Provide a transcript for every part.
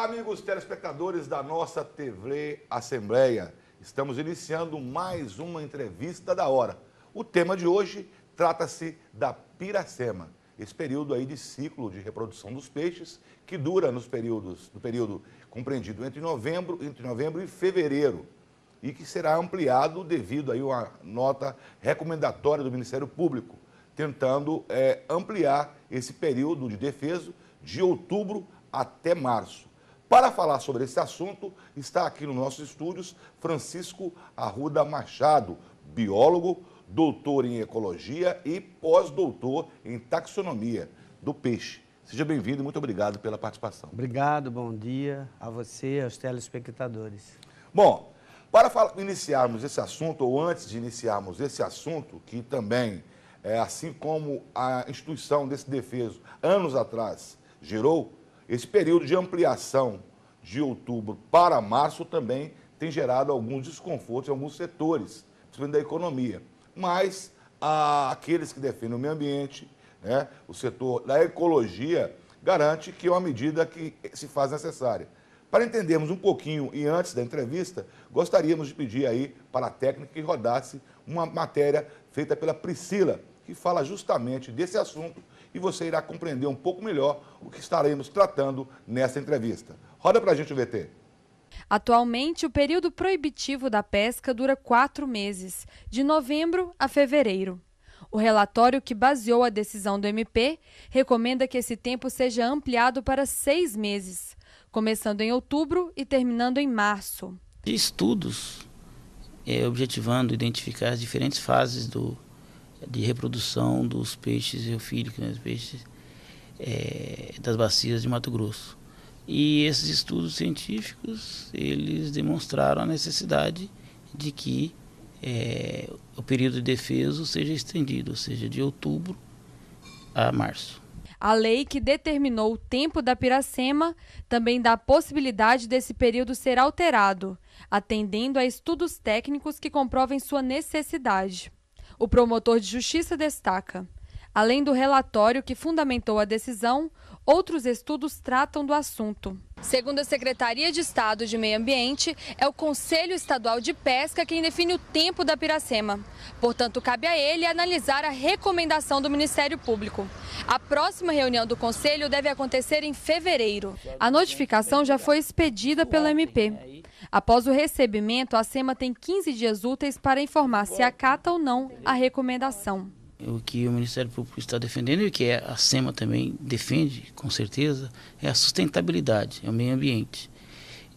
Olá, amigos telespectadores da nossa TV Assembleia. Estamos iniciando mais uma entrevista da hora. O tema de hoje trata-se da piracema, esse período aí de ciclo de reprodução dos peixes que dura no período compreendido entre novembro e fevereiro e que será ampliado devido aí a uma nota recomendatória do Ministério Público, tentando ampliar esse período de defeso de outubro até março. Para falar sobre esse assunto, está aqui nos nossos estúdios Francisco Arruda Machado, biólogo, doutor em ecologia e pós-doutor em taxonomia do peixe. Seja bem-vindo e muito obrigado pela participação. Obrigado, bom dia a você e aos telespectadores. Bom, para iniciarmos esse assunto, ou antes de iniciarmos esse assunto, que também, assim como a instituição desse defeso, anos atrás, gerou, esse período de ampliação de outubro para março também tem gerado alguns desconfortos em alguns setores, principalmente da economia. Mas aqueles que defendem o meio ambiente, o setor da ecologia, garante que é uma medida que se faz necessária. Para entendermos um pouquinho e antes da entrevista, gostaríamos de pedir aí para a técnica que rodasse uma matéria feita pela Priscila, que fala justamente desse assunto e você irá compreender um pouco melhor o que estaremos tratando nessa entrevista. Roda para a gente o VT. Atualmente, o período proibitivo da pesca dura 4 meses, de novembro a fevereiro. O relatório que baseou a decisão do MP recomenda que esse tempo seja ampliado para 6 meses, começando em outubro e terminando em março. Estudos objetivando identificar as diferentes fases de reprodução dos peixes eufílicos, né, peixes das bacias de Mato Grosso. E esses estudos científicos, eles demonstraram a necessidade de que o período de defeso seja estendido, ou seja, de outubro a março. A lei que determinou o tempo da piracema também dá a possibilidade desse período ser alterado, atendendo a estudos técnicos que comprovem sua necessidade. O promotor de justiça destaca: além do relatório que fundamentou a decisão, outros estudos tratam do assunto. Segundo a Secretaria de Estado de Meio Ambiente, é o Conselho Estadual de Pesca quem define o tempo da piracema. Portanto, cabe a ele analisar a recomendação do Ministério Público. A próxima reunião do Conselho deve acontecer em fevereiro. A notificação já foi expedida pelo MP. Após o recebimento, a SEMA tem 15 dias úteis para informar se acata ou não a recomendação. O que o Ministério Público está defendendo e o que a SEMA também defende, com certeza, é a sustentabilidade, é o meio ambiente.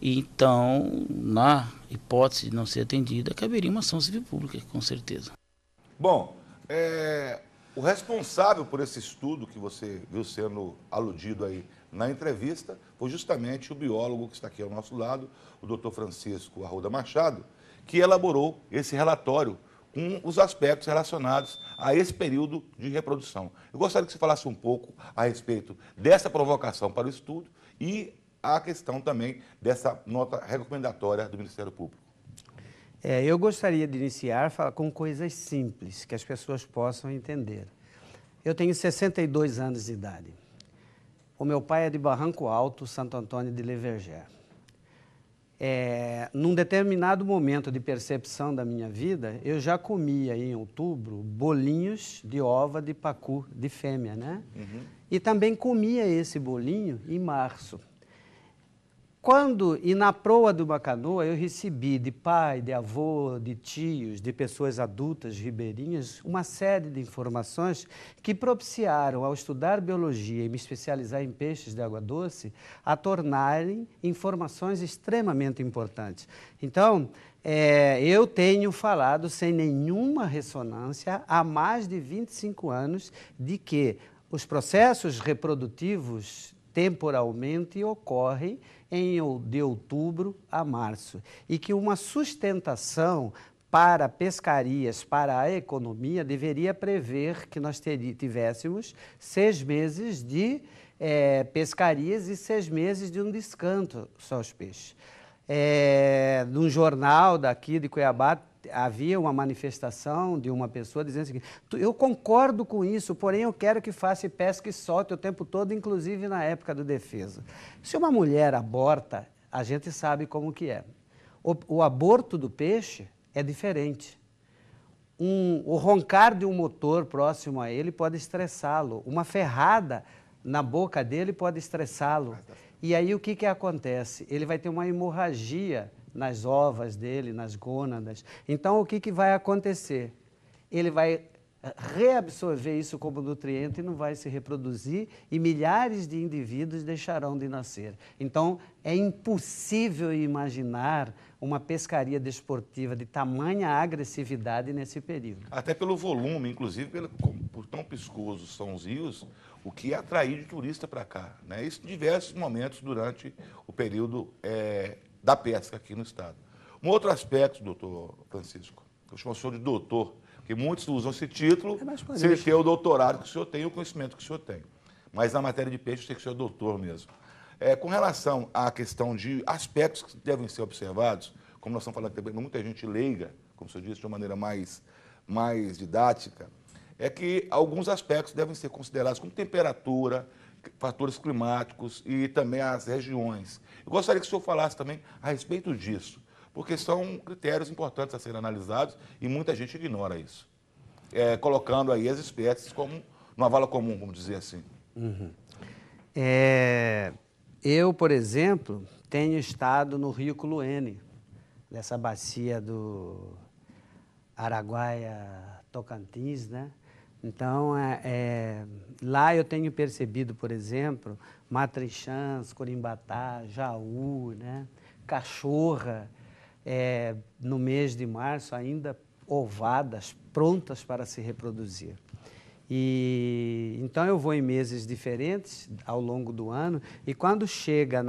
Então, na hipótese de não ser atendida, caberia uma ação civil pública, com certeza. Bom, o responsável por esse estudo que você viu sendo aludido aí na entrevista foi justamente o biólogo que está aqui ao nosso lado, o doutor Francisco Arruda Machado, que elaborou esse relatório com os aspectos relacionados a esse período de reprodução. Eu gostaria que você falasse um pouco a respeito dessa provocação para o estudo e a questão também dessa nota recomendatória do Ministério Público. Eu gostaria de iniciar com coisas simples, que as pessoas possam entender. Eu tenho 62 anos de idade. O meu pai é de Barranco Alto, Santo Antônio de Leverger. Num determinado momento de percepção da minha vida, eu já comia em outubro bolinhos de ova de pacu, de fêmea, né? Uhum. E também comia esse bolinho em março. E na proa de uma canoa, eu recebi de pai, de avô, de tios, de pessoas adultas, ribeirinhas, uma série de informações que propiciaram, ao estudar biologia e me especializar em peixes de água doce, a tornarem informações extremamente importantes. Então, eu tenho falado sem nenhuma ressonância há mais de 25 anos de que os processos reprodutivos temporalmente ocorrem de outubro a março e que uma sustentação para pescarias, para a economia, deveria prever que nós tivéssemos 6 meses de pescarias e 6 meses de um descanso aos peixes. Num jornal daqui de Cuiabá havia uma manifestação de uma pessoa dizendo o seguinte: eu concordo com isso, porém eu quero que faça pesca e solte o tempo todo, inclusive na época do defesa. Se uma mulher aborta, a gente sabe como que é. O aborto do peixe é diferente. O roncar de um motor próximo a ele pode estressá-lo. Uma ferrada na boca dele pode estressá-lo. E aí o que acontece? Ele vai ter uma hemorragia nas ovas dele, nas gônadas. Então o que vai acontecer? Ele vai reabsorver isso como nutriente e não vai se reproduzir, e milhares de indivíduos deixarão de nascer. Então, é impossível imaginar uma pescaria desportiva de tamanha agressividade nesse período. Até pelo volume, inclusive, por tão piscosos são os rios, o que ia atrair de turista para cá, né? Isso em diversos momentos durante o período da pesca aqui no estado. Um outro aspecto, doutor Francisco, eu chamo o senhor de doutor, porque muitos usam esse título se ele tem o doutorado que o senhor tem e o conhecimento que o senhor tem. Mas na matéria de peixe tem que ser doutor mesmo. Com relação à questão de aspectos que devem ser observados, como nós estamos falando também, muita gente leiga, como o senhor disse, de uma maneira mais didática, é que alguns aspectos devem ser considerados como temperatura, fatores climáticos e também as regiões. Eu gostaria que o senhor falasse também a respeito disso, porque são critérios importantes a serem analisados e muita gente ignora isso, colocando aí as espécies como numa vala comum, vamos dizer assim. Uhum. Eu, por exemplo, tenho estado no Rio Culuene, nessa bacia do Araguaia-Tocantins, né? Então, lá eu tenho percebido, por exemplo, matrinchãs, corimbatá, jaú, né? Cachorra, no mês de março ainda ovadas, prontas para se reproduzir. Então eu vou em meses diferentes ao longo do ano, e quando chega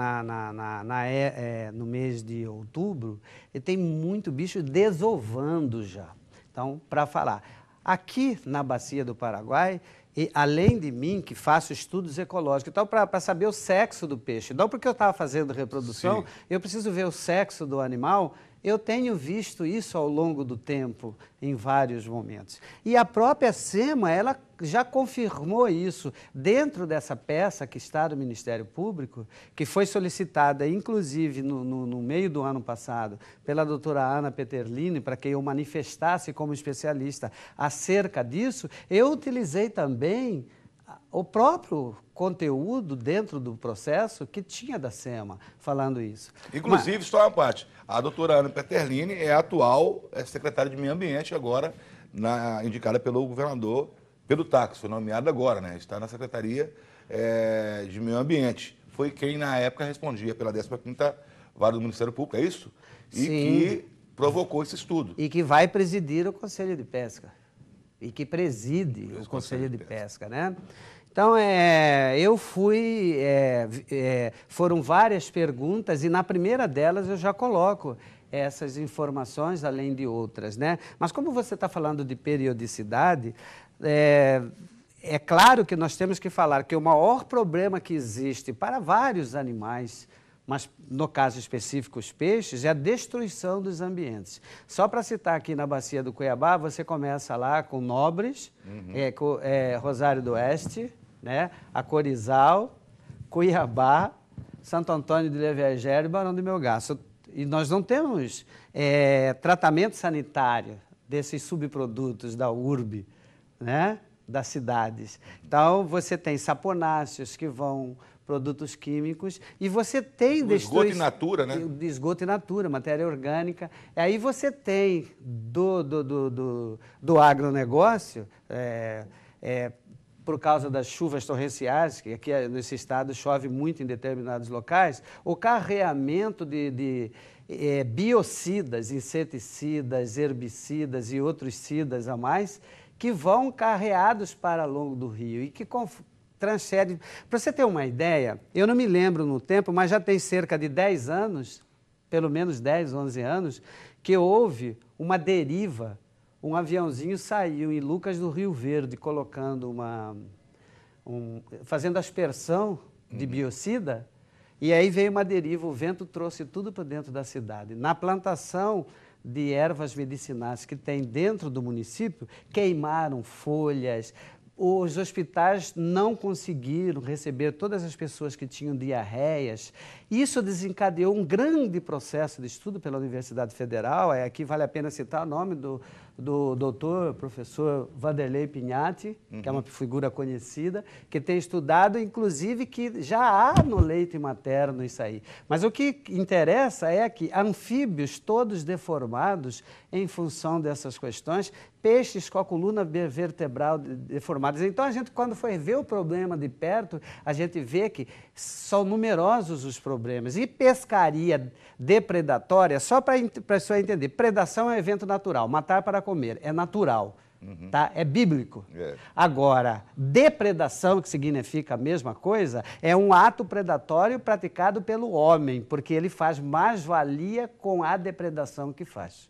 no mês de outubro, tem muito bicho desovando já. Então, para falar, aqui na bacia do Paraguai, e além de mim, que faço estudos ecológicos, então para saber o sexo do peixe, não porque eu estava fazendo reprodução, sim, eu preciso ver o sexo do animal. Eu tenho visto isso ao longo do tempo, em vários momentos. E a própria SEMA, ela já confirmou isso dentro dessa peça que está do Ministério Público, que foi solicitada, inclusive, no meio do ano passado, pela doutora Ana Peterlini, para que eu manifestasse como especialista acerca disso. Eu utilizei também o próprio conteúdo dentro do processo que tinha da SEMA falando isso. Inclusive, só uma parte, a doutora Ana Peterlini é a atual secretária de Meio Ambiente agora, indicada pelo governador Pedro Táxi, foi nomeada agora, né? Está na Secretaria de Meio Ambiente. Foi quem, na época, respondia pela 15ª Vara do Ministério Público, é isso? E sim, que provocou esse estudo. E que vai presidir o Conselho de Pesca. E que preside o Conselho de Pesca, né? Então, eu fui, foram várias perguntas, e na primeira delas eu já coloco essas informações, além de outras, né? Mas como você está falando de periodicidade, é claro que nós temos que falar que o maior problema que existe para vários animais, mas no caso específico os peixes, é a destruição dos ambientes. Só para citar aqui na bacia do Cuiabá, você começa lá com Nobres, Rosário do Oeste, né? Acorizal, Cuiabá, Santo Antônio de Leviagério e Barão de Melgaço. E nós não temos tratamento sanitário desses subprodutos da urbe, né? Das cidades. Então, você tem saponáceos que vão, produtos químicos, e você tem... esgoto in natura, né? Esgoto in natura, matéria orgânica. Aí você tem do agronegócio, por causa das chuvas torrenciais, que aqui nesse estado chove muito em determinados locais, o carreamento de biocidas, inseticidas, herbicidas e outros cidas a mais, que vão carreados para longo do rio e que transferem. Para você ter uma ideia, eu não me lembro no tempo, mas já tem cerca de 10 anos, pelo menos 10, 11 anos, que houve uma deriva. Um aviãozinho saiu em Lucas do Rio Verde, colocando fazendo aspersão de biocida, e aí veio uma deriva, o vento trouxe tudo para dentro da cidade. Na plantação de ervas medicinais que tem dentro do município queimaram folhas. Os hospitais não conseguiram receber todas as pessoas que tinham diarreias. Isso desencadeou um grande processo de estudo pela Universidade Federal. Aqui vale a pena citar o nome do doutor, professor Vanderlei Pignatti, que é uma figura conhecida, que tem estudado, inclusive, que já há no leite materno isso aí. Mas o que interessa é que anfíbios todos deformados em função dessas questões, peixes com a coluna vertebral deformadas. Então, a gente, quando foi ver o problema de perto, a gente vê que são numerosos os problemas. E pescaria depredatória, só para a pessoa entender, predação é um evento natural, matar para comer, é natural, tá? É bíblico. Agora, depredação, que significa a mesma coisa, é um ato predatório praticado pelo homem, porque ele faz mais-valia com a depredação que faz.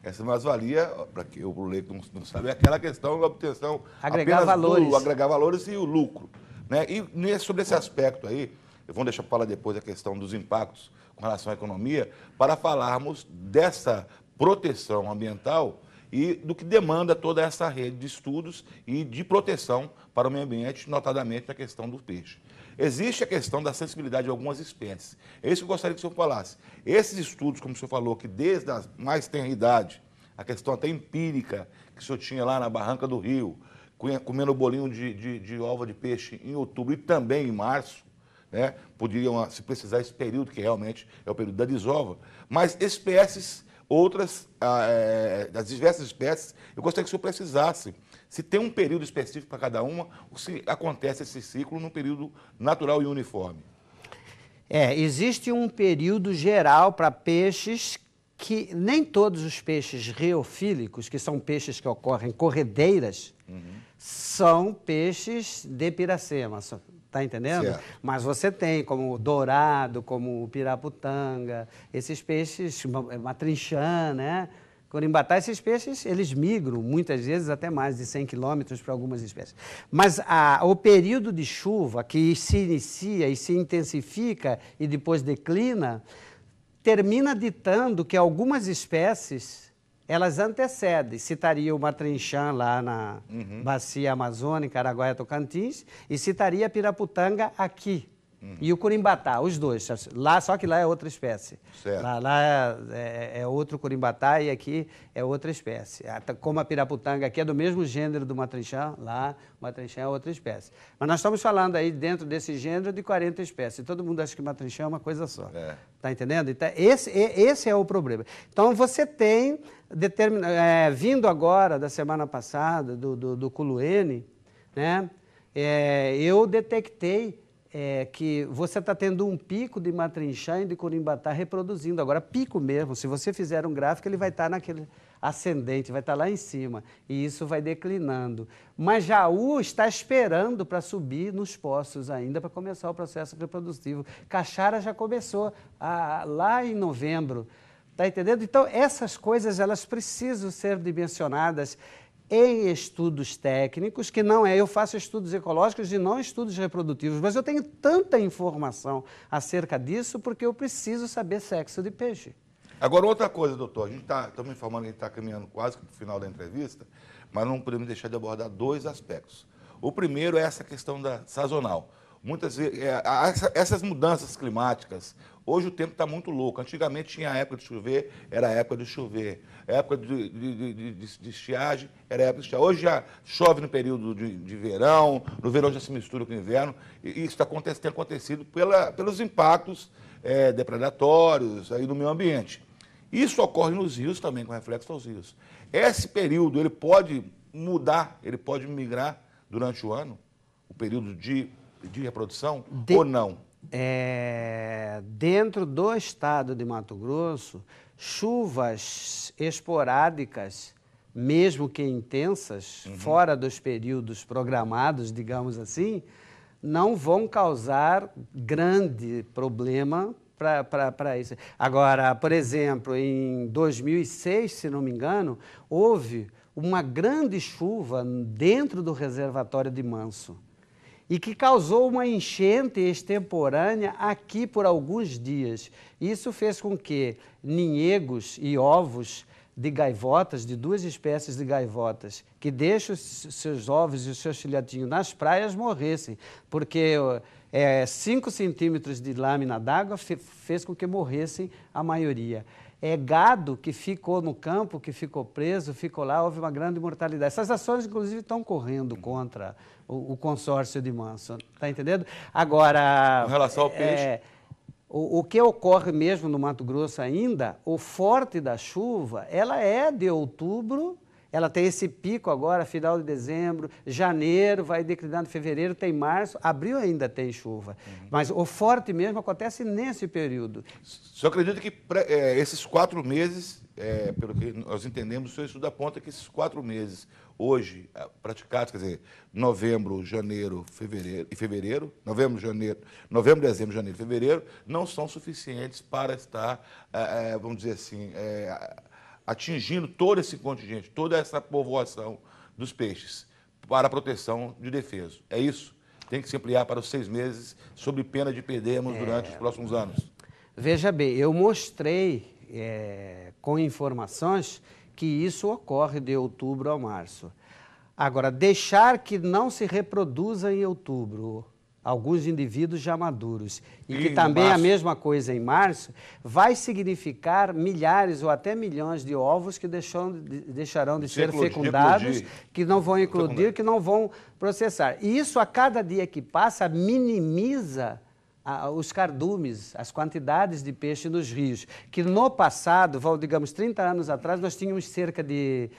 Essa mais-valia, para que o leigo não sabe, é aquela questão da obtenção agregar valores. Agregar valores e o lucro. Né? E sobre esse aspecto aí, vamos deixar para falar depois a questão dos impactos com relação à economia, para falarmos dessa proteção ambiental e do que demanda toda essa rede de estudos e de proteção para o meio ambiente, notadamente a questão do peixe. Existe a questão da sensibilidade de algumas espécies. É isso que eu gostaria que o senhor falasse. Esses estudos, como o senhor falou, que desde a mais tenra idade, a questão até empírica que o senhor tinha lá na Barranca do Rio, comendo bolinho de ova de peixe em outubro e também em março, né? Poderiam, se precisar, esse período, que realmente é o período da desova, mas espécies, outras, das diversas espécies, eu gostaria que o senhor precisasse se tem um período específico para cada uma, ou se acontece esse ciclo num período natural e uniforme. Existe um período geral para peixes que nem todos os peixes reofílicos, que são peixes que ocorrem corredeiras, são peixes de piracema, está entendendo? Certo. Mas você tem como o dourado, como o piraputanga, esses peixes, matrinchã, né? Corimbatá, esses peixes, eles migram muitas vezes até mais de 100 quilômetros para algumas espécies. Mas o período de chuva que se inicia e se intensifica e depois declina, termina ditando que algumas espécies, elas antecedem. Citaria o matrinchã lá na bacia amazônica, Araguaia-Tocantins, e citaria a piraputanga aqui. E o corimbatá, os dois. Lá, só que lá é outra espécie. Certo. Lá é outro corimbatá e aqui é outra espécie. Como a piraputanga aqui é do mesmo gênero do matrinchã, lá o matrinchã é outra espécie. Mas nós estamos falando aí dentro desse gênero de 40 espécies. Todo mundo acha que matrinchã é uma coisa só. Está entendendo? Então, esse é o problema. Então você tem, vindo agora da semana passada, do Culuene, né, eu detectei que você está tendo um pico de matrinchã e de corimbatá reproduzindo. Agora, pico mesmo, se você fizer um gráfico, ele vai estar naquele ascendente, vai estar lá em cima, e isso vai declinando. Mas Jaú está esperando para subir nos poços ainda, para começar o processo reprodutivo. Caixara já começou lá em novembro, está entendendo? Então, essas coisas, elas precisam ser dimensionadas em estudos técnicos, que não eu faço estudos ecológicos e não estudos reprodutivos, mas eu tenho tanta informação acerca disso porque eu preciso saber sexo de peixe. Agora, outra coisa, doutor, a gente estamos informando que a gente está caminhando quase para o final da entrevista, mas não podemos deixar de abordar dois aspectos. O primeiro é essa questão da sazonal. Muitas vezes, essas mudanças climáticas, hoje o tempo está muito louco. Antigamente tinha a época de chover, era a época de chover. A época de estiagem, era a época de estiagem. Hoje já chove no período de verão, no verão já se mistura com o inverno. E isso tem acontecido pelos impactos depredatórios aí no meio ambiente. Isso ocorre nos rios também, com reflexo aos rios. Esse período, ele pode mudar, ele pode migrar durante o ano, o período de reprodução, ou não? Dentro do estado de Mato Grosso, chuvas esporádicas, mesmo que intensas, fora dos períodos programados, digamos assim, não vão causar grande problema para isso. Agora, por exemplo, em 2006, se não me engano, houve uma grande chuva dentro do reservatório de Manso. e que causou uma enchente extemporânea aqui por alguns dias. Isso fez com que ninhegos e ovos de gaivotas, de 2 espécies de gaivotas, que deixam os seus ovos e os seus filhotinhos nas praias, morressem, porque 5 centímetros de lâmina d'água fez com que morressem a maioria. Gado que ficou no campo, que ficou preso, ficou lá, houve uma grande mortalidade. Essas ações, inclusive, estão correndo contra o consórcio de Manson, está entendendo? Agora, com relação ao peixe, o que ocorre mesmo no Mato Grosso ainda, o forte da chuva, ela é de outubro, ela tem esse pico agora, final de dezembro, janeiro, vai declinando, fevereiro, tem março, abril ainda tem chuva. Mas o forte mesmo acontece nesse período. Só acredito que esses 4 meses, pelo que nós entendemos, o seu estudo aponta que esses 4 meses, hoje, praticados, quer dizer, novembro, janeiro, fevereiro, novembro, dezembro, janeiro, fevereiro, não são suficientes para estar, vamos dizer assim, atingindo todo esse contingente, toda essa povoação dos peixes para a proteção de defeso. É isso? Tem que se ampliar para os 6 meses, sob pena de perdermos durante os próximos anos. Veja bem, eu mostrei com informações que isso ocorre de outubro a março. Agora, deixar que não se reproduza em outubro alguns indivíduos já maduros, e que também a mesma coisa em março, vai significar milhares ou até milhões de ovos que deixarão de ser fecundados, que não vão eclodir, que não vão processar. E isso, a cada dia que passa, minimiza os cardumes, as quantidades de peixe nos rios, que no passado, digamos 30 anos atrás, nós tínhamos cerca de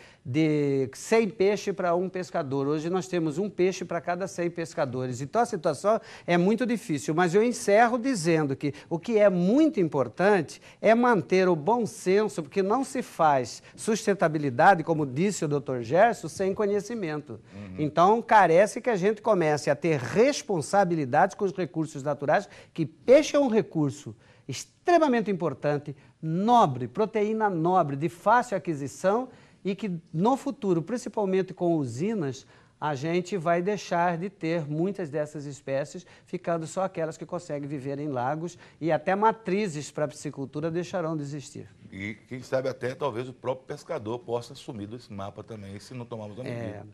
100 peixes para um pescador. Hoje nós temos um peixe para cada 100 pescadores. Então a situação é muito difícil, mas eu encerro dizendo que o que é muito importante é manter o bom senso, porque não se faz sustentabilidade, como disse o Dr. Gerson, sem conhecimento. Então carece que a gente comece a ter responsabilidade com os recursos naturais, que peixe é um recurso extremamente importante, nobre, proteína nobre, de fácil aquisição, e que no futuro, principalmente com usinas, a gente vai deixar de ter muitas dessas espécies, ficando só aquelas que conseguem viver em lagos, e até matrizes para a piscicultura deixarão de existir. E quem sabe até talvez o próprio pescador possa assumir desse mapa também, se não tomarmos a medida.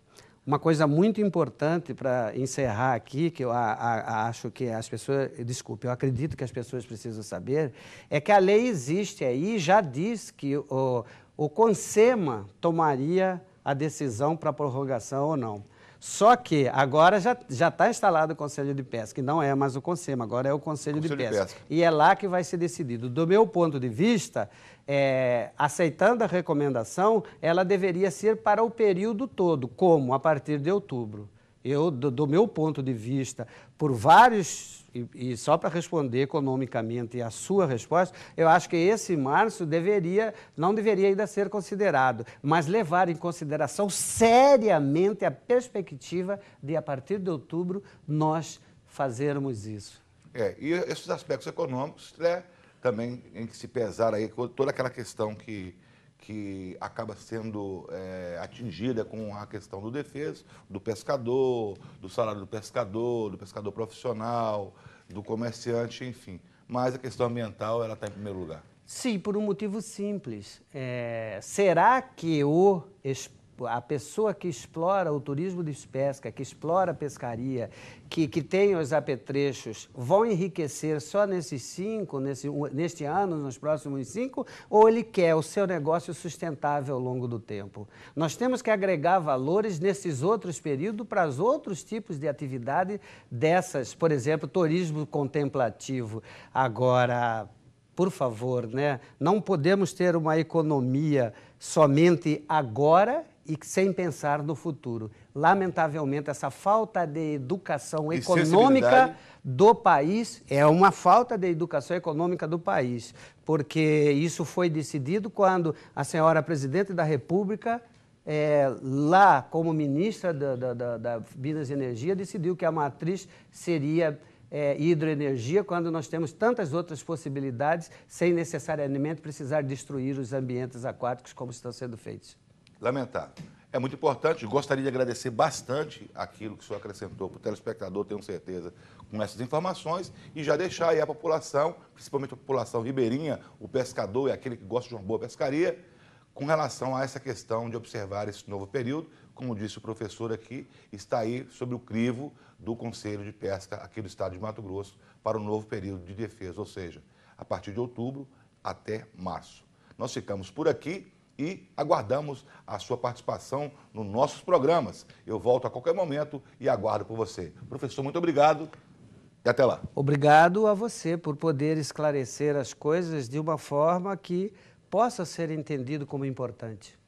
Uma coisa muito importante para encerrar aqui, que eu acho que as pessoas, desculpe, eu acredito que as pessoas precisam saber, é que a lei existe aí e já diz que o CONSEMA tomaria a decisão para prorrogação ou não. Só que agora já está instalado o Conselho de Pesca, e não é mais o CONSEMA, agora é o Conselho de Pesca. E é lá que vai ser decidido. Do meu ponto de vista, aceitando a recomendação, ela deveria ser para o período todo, como a partir de outubro. Eu, do meu ponto de vista, por vários, e só para responder economicamente a sua resposta, eu acho que esse março não deveria ainda ser considerado, mas levar em consideração seriamente a perspectiva de, a partir de outubro, nós fazermos isso. E esses aspectos econômicos, também em que se pesar aí toda aquela questão que acaba sendo atingida com a questão do defeso, do pescador, do salário do pescador profissional, do comerciante, enfim. Mas a questão ambiental, ela está em primeiro lugar. Sim, por um motivo simples. Será que a pessoa que explora o turismo de pesca, que explora a pescaria, que tem os apetrechos, vão enriquecer só neste ano, nos próximos 5, ou ele quer o seu negócio sustentável ao longo do tempo? Nós temos que agregar valores nesses outros períodos para os outros tipos de atividade dessas, por exemplo, turismo contemplativo. Agora, por favor, não podemos ter uma economia somente agora e sem pensar no futuro. Lamentavelmente, essa falta de educação econômica do país é uma falta de educação econômica do país, porque isso foi decidido quando a senhora Presidente da República, lá como ministra da Minas e Energia, decidiu que a matriz seria hidroenergia, quando nós temos tantas outras possibilidades, sem necessariamente precisar destruir os ambientes aquáticos como estão sendo feitos. Lamentável. É muito importante, gostaria de agradecer bastante aquilo que o senhor acrescentou para o telespectador, tenho certeza, com essas informações, e já deixar aí a população, principalmente a população ribeirinha, o pescador e aquele que gosta de uma boa pescaria, com relação a essa questão de observar esse novo período. Como disse o professor aqui, está aí sobre o crivo do Conselho de Pesca aqui do estado de Mato Grosso para o novo período de defesa, ou seja, a partir de outubro até março. Nós ficamos por aqui e aguardamos a sua participação nos nossos programas. Eu volto a qualquer momento e aguardo por você. Professor, muito obrigado e até lá. Obrigado a você por poder esclarecer as coisas de uma forma que possa ser entendido como importante.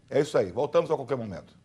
É isso aí, voltamos a qualquer momento.